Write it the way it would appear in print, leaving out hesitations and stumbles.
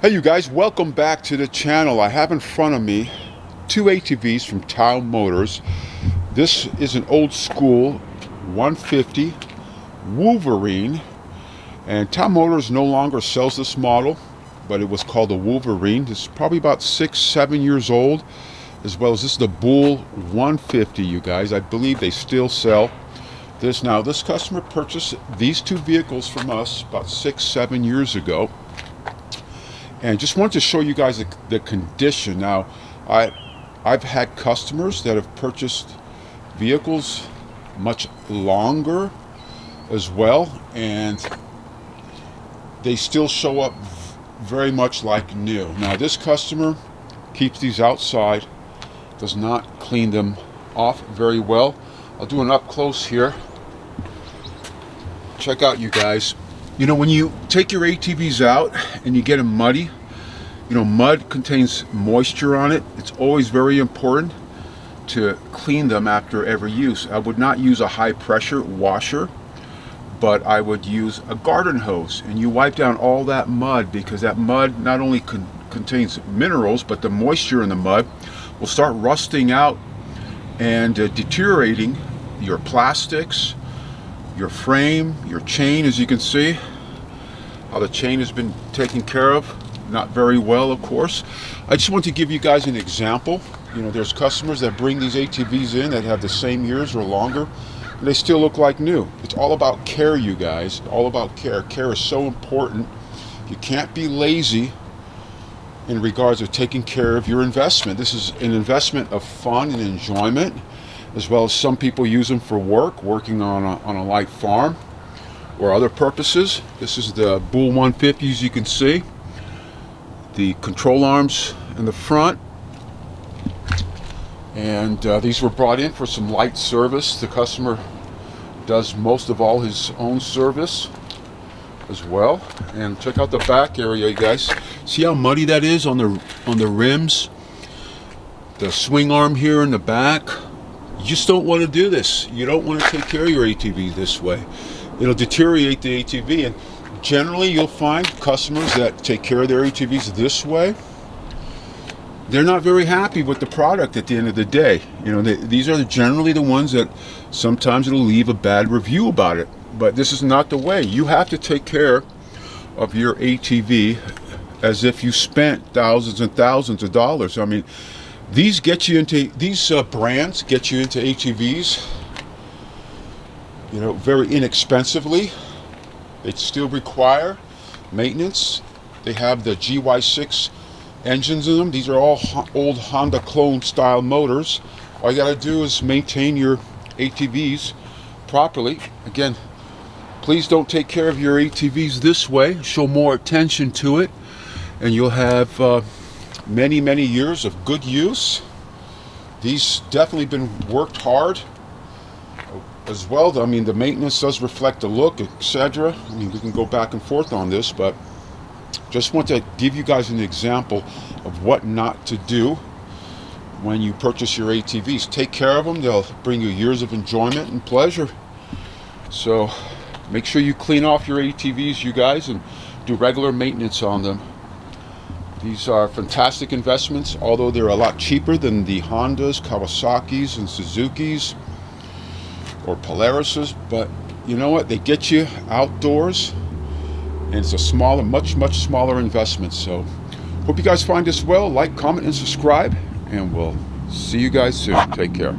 Hey you guys, welcome back to the channel. I have in front of me two ATVs from Town Motors. This is an old school 150 Wolverine, and Town Motors no longer sells this model, but it was called the Wolverine. It's probably about 6-7 years old, as well as this is the Bull 150, you guys. I believe they still sell this now. This customer purchased these two vehicles from us about 6-7 years ago. And just wanted to show you guys the condition. Now, I've had customers that have purchased vehicles much longer as well, and they still show up very much like new. Now, this customer keeps these outside, does not clean them off very well. I'll do an up close here. Check out, you guys. You know, when you take your ATVs out and you get them muddy, you know, mud contains moisture on it. It's always very important to clean them after every use. I would not use a high pressure washer, but I would use a garden hose, and you wipe down all that mud, because that mud not only contains minerals, but the moisture in the mud will start rusting out and deteriorating your plastics, your frame, your chain. As you can see, how the chain has been taken care of, not very well, of course. I just want to give you guys an example. You know, there's customers that bring these ATVs in that have the same years or longer, and they still look like new. It's all about care, you guys. All about care. Care is so important. You can't be lazy in regards to taking care of your investment. This is an investment of fun and enjoyment, as well as some people use them for working on a light farm or other purposes. This is the Bull 150, as you can see. The control arms in the front, and these were brought in for some light service. The customer does most of all his own service as well. And check out the back area, you guys. See how muddy that is on the rims, the swing arm here in the back. You just don't want to do this. You don't want to take care of your ATV this way. It'll deteriorate the ATV, and generally you'll find customers that take care of their ATVs this way, they're not very happy with the product at the end of the day. You know, these are generally the ones that sometimes it'll leave a bad review about it. But this is not the way. You have to take care of your ATV as if you spent thousands and thousands of dollars. I mean, these brands get you into ATVs, you know, very inexpensively. They still require maintenance. They have the GY6 engines in them. These are all old Honda clone style motors. All you gotta do is maintain your ATVs properly. Again, please don't take care of your ATVs this way. Show more attention to it, and you'll have many years of good use. These definitely been worked hard as well. I mean, the maintenance does reflect the look, etc. I mean, we can go back and forth on this, but just want to give you guys an example of what not to do when you purchase your ATVs. Take care of them. They'll bring you years of enjoyment and pleasure. So make sure you clean off your ATVs, you guys, and do regular maintenance on them. These are fantastic investments, although they're a lot cheaper than the Hondas, Kawasaki's, and Suzuki's, or Polarises. But you know what? They get you outdoors, and it's a smaller, much smaller investment. So hope you guys find this well. Like, comment, and subscribe, and we'll see you guys soon. Take care.